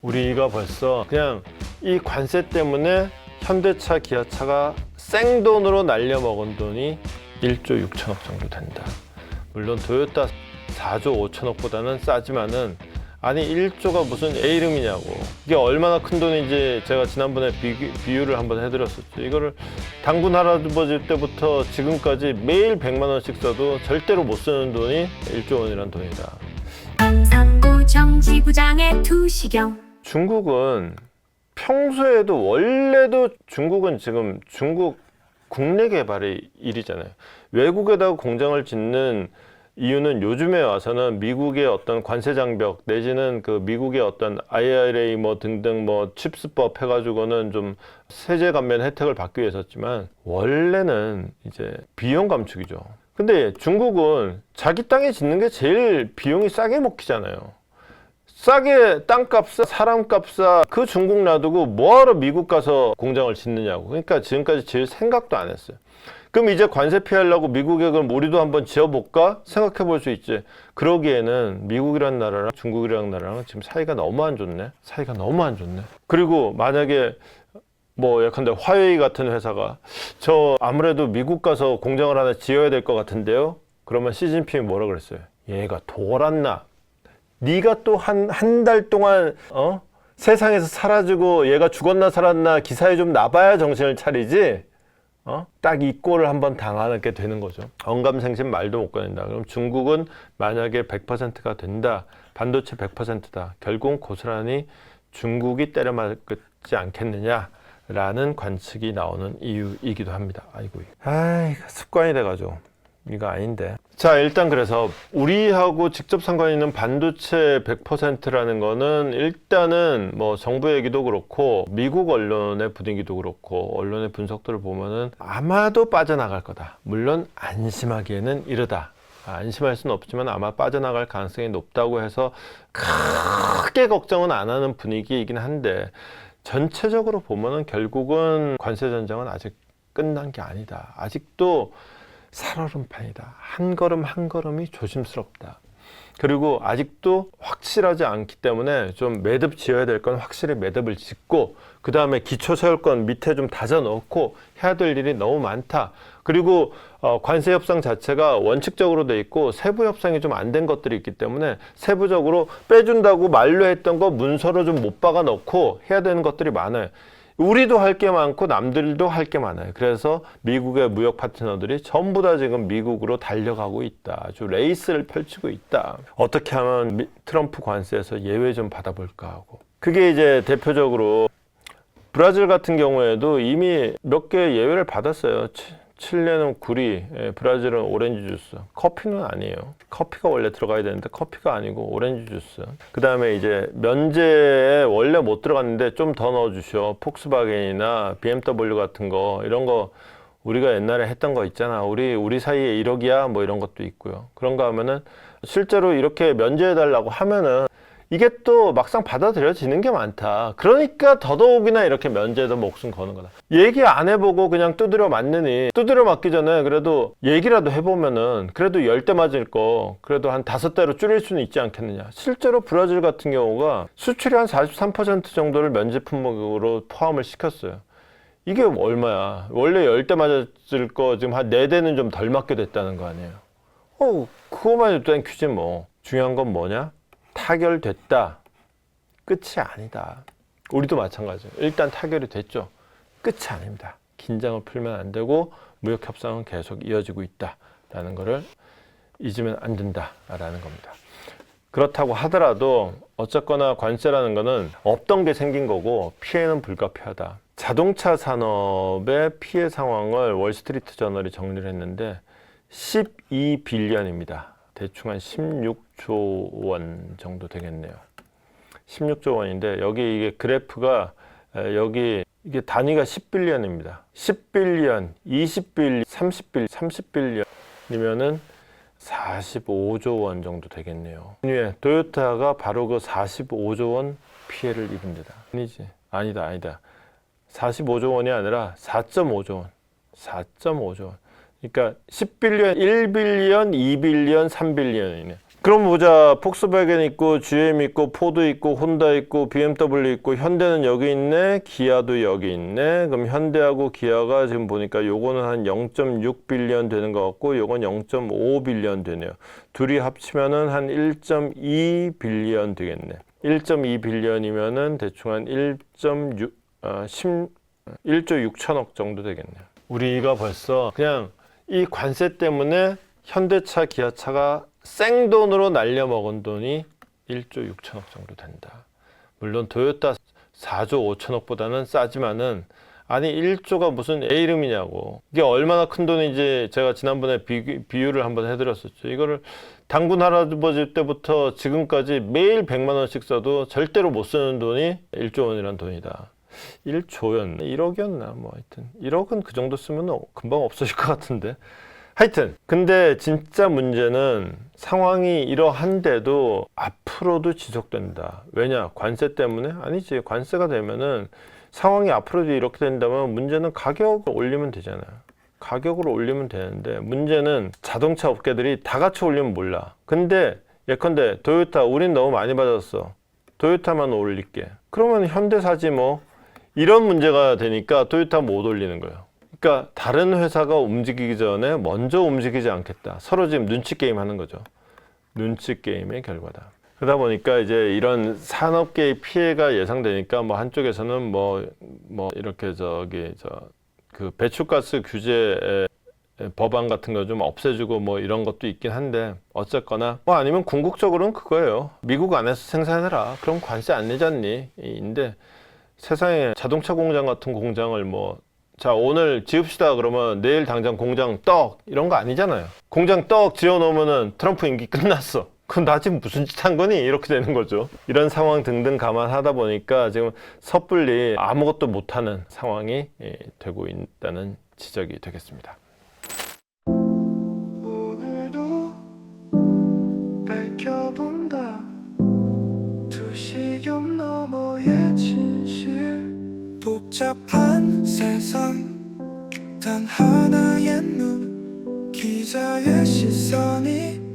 우리가 벌써 그냥 이 관세 때문에 현대차, 기아차가 생돈으로 날려먹은 돈이 1조 6천억 정도 된다. 물론 토요타 4조 5천억보다는 싸지만은 아니 1조가 무슨 애 이름이냐고. 이게 얼마나 큰 돈인지 제가 지난번에 비유를 한번 해드렸었죠. 이거를 당군 할아버지 때부터 지금까지 매일 100만 원씩 써도 절대로 못 쓰는 돈이 1조 원이란 돈이다. 상부 정지부장의 투시경. 중국은 평소에도 원래도 중국은 지금 중국 국내 개발의 일이잖아요. 외국에다가 공장을 짓는 이유는 요즘에 와서는 미국의 어떤 관세 장벽 내지는 그 미국의 어떤 IRA 뭐 등등 뭐 칩스법 해가지고는 좀 세제 감면 혜택을 받기 위해서였지만 원래는 이제 비용 감축이죠. 근데 중국은 자기 땅에 짓는 게 제일 비용이 싸게 먹히잖아요. 싸게 땅값 싸, 사람값 싸, 그 중국 놔두고 뭐하러 미국 가서 공장을 짓느냐고. 그러니까 지금까지 지을 생각도 안 했어요. 그럼 이제 관세 피하려고 미국에 그럼 우리도 한번 지어볼까? 생각해 볼 수 있지. 그러기에는 미국이란 나라랑 중국이란 나라랑 지금 사이가 너무 안 좋네. 사이가 너무 안 좋네. 그리고 만약에 뭐 예컨대 화웨이 같은 회사가 저 아무래도 미국 가서 공장을 하나 지어야 될 것 같은데요. 그러면 시진핑이 뭐라 그랬어요? 얘가 돌았나? 네가 또 한 달 동안 세상에서 사라지고 얘가 죽었나 살았나 기사에 좀 나봐야 정신을 차리지. 딱 이 꼴을 한번 당하게 되는 거죠. 언감생심 말도 못 꺼낸다. 그럼 중국은 만약에 100%가 된다. 반도체 100%다. 결국은 고스란히 중국이 때려맞지 않겠느냐라는 관측이 나오는 이유이기도 합니다. 아이고, 습관이 돼가지고 이거 아닌데. 자, 일단 그래서 우리하고 직접 상관 있는 반도체 100%라는 거는 일단은 뭐 정부 얘기도 그렇고 미국 언론의 분위기도 그렇고 언론의 분석들을 보면은 아마도 빠져나갈 거다. 물론 안심하기에는 이르다. 안심할 수는 없지만 아마 빠져나갈 가능성이 높다고 해서 크게 걱정은 안 하는 분위기이긴 한데 전체적으로 보면은 결국은 관세 전쟁은 아직 끝난 게 아니다. 아직도 살얼음판이다. 한 걸음 한 걸음이 조심스럽다. 그리고 아직도 확실하지 않기 때문에 좀 매듭 지어야 될 건 확실히 매듭을 짓고 그 다음에 기초 세울 건 밑에 좀 다져 넣고 해야 될 일이 너무 많다. 그리고 관세 협상 자체가 원칙적으로 돼 있고 세부 협상이 좀 안 된 것들이 있기 때문에 세부적으로 빼준다고 말로 했던 거 문서로 좀 못 박아 넣고 해야 되는 것들이 많아요. 우리도 할 게 많고 남들도 할 게 많아요. 그래서 미국의 무역 파트너들이 전부 다 지금 미국으로 달려가고 있다. 아주 레이스를 펼치고 있다. 어떻게 하면 트럼프 관세에서 예외 좀 받아볼까 하고. 그게 이제 대표적으로 브라질 같은 경우에도 이미 몇 개 예외를 받았어요. 칠레는 구리, 브라질은 오렌지 주스. 커피는 아니에요. 커피가 원래 들어가야 되는데 커피가 아니고 오렌지 주스. 그 다음에 이제 면제에 원래 못 들어갔는데 좀 더 넣어주셔. 폭스바겐이나 BMW 같은 거 이런 거 우리가 옛날에 했던 거 있잖아. 우리 사이에 1억이야 뭐 이런 것도 있고요. 그런 거 하면은 실제로 이렇게 면제해달라고 하면은 이게 또 막상 받아들여지는 게 많다. 그러니까 더더욱이나 이렇게 면제에도 목숨 거는 거다. 얘기 안 해보고 그냥 두드려 맞느니 두드려 맞기 전에 그래도 얘기라도 해보면은 그래도 10대 맞을 거 그래도 한 5대로 줄일 수는 있지 않겠느냐. 실제로 브라질 같은 경우가 수출이 한 43% 정도를 면제 품목으로 포함을 시켰어요. 이게 얼마야. 원래 10대 맞을 거 지금 한 4대는 좀 덜 맞게 됐다는 거 아니에요. 그거만 해도 된 퀴즈 뭐. 중요한 건 뭐냐? 타결됐다. 끝이 아니다. 우리도 마찬가지예요. 일단 타결이 됐죠. 끝이 아닙니다. 긴장을 풀면 안 되고 무역 협상은 계속 이어지고 있다라는 것을 잊으면 안 된다라는 겁니다. 그렇다고 하더라도 어쨌거나 관세라는 거는 없던 게 생긴 거고 피해는 불가피하다. 자동차 산업의 피해 상황을 월스트리트 저널이 정리를 했는데 12빌리언입니다. 대충 한 16조 원 정도 되겠네요. 16조 원인데 여기 이게 그래프가 여기 이게 단위가 10빌리언입니다. 10빌리언, 20빌리언, 30빌리언이면은 45조 원 정도 되겠네요. 토요타가 바로 그 45조 원 피해를 입습니다. 아니다. 45조 원이 아니라 4.5조 원. 4.5조 원. 그러니까 10빌리언, 1빌리언, 2빌리언, 3빌리언이네. 그럼 보자. 폭스바겐 있고 GM 있고 포드 있고 혼다 있고 BMW 있고 현대는 여기 있네. 기아도 여기 있네. 그럼 현대하고 기아가 지금 보니까 요거는 한 0.6 빌리언 되는 것 같고 요건 0.5 빌리언 되네요. 둘이 합치면은 한 1.2 빌리언 되겠네. 1.2 빌리언이면은 대충 한 1.6 1조 6천억 정도 되겠네요. 우리가 벌써 그냥 이 관세 때문에 현대차, 기아차가 생돈으로 날려먹은 돈이 1조 6천억 정도 된다. 물론 토요타 4조 5천억보다는 싸지만은 아니 1조가 무슨 애 이름이냐고. 이게 얼마나 큰 돈인지 제가 지난번에 비유를 한번 해드렸었죠. 이거를 당군 할아버지 때부터 지금까지 매일 100만 원씩 써도 절대로 못 쓰는 돈이 1조 원이란 돈이다. 1조였나? 1억이었나? 뭐 하여튼 1억은 그 정도 쓰면 금방 없어질 것 같은데. 하여튼 근데 진짜 문제는 상황이 이러한데도 앞으로도 지속된다. 왜냐? 관세 때문에? 아니지. 관세가 되면은 상황이 앞으로도 이렇게 된다면 문제는 가격을 올리면 되잖아요. 가격을 올리면 되는데 문제는 자동차 업계들이 다 같이 올리면 몰라. 근데 예컨대 토요타 우린 너무 많이 받았어. 토요타만 올릴게. 그러면 현대 사지 뭐. 이런 문제가 되니까 토요타 못 올리는 거예요. 그러니까 다른 회사가 움직이기 전에 먼저 움직이지 않겠다. 서로 지금 눈치 게임 하는 거죠. 눈치 게임의 결과다. 그러다 보니까 이제 이런 산업계의 피해가 예상되니까 뭐 한쪽에서는 뭐 이렇게 그 배출가스 규제 법안 같은 거 좀 없애주고 뭐 이런 것도 있긴 한데 어쨌거나 뭐 아니면 궁극적으로는 그거예요. 미국 안에서 생산해라. 그럼 관세 안 내잖니? 인데 세상에 자동차 공장 같은 공장을 자 오늘 지읍시다 그러면 내일 당장 공장 떡 이런 거 아니잖아요. 공장 떡 지어놓으면은 트럼프 임기 끝났어. 그럼 나 지금 무슨 짓 한 거니? 이렇게 되는 거죠. 이런 상황 등등 감안하다 보니까 지금 섣불리 아무것도 못하는 상황이 되고 있다는 지적이 되겠습니다. 오늘도 밝혀본다 두시경 너머의 진실 복잡한 세상 단 하나의 눈 기자의 시선이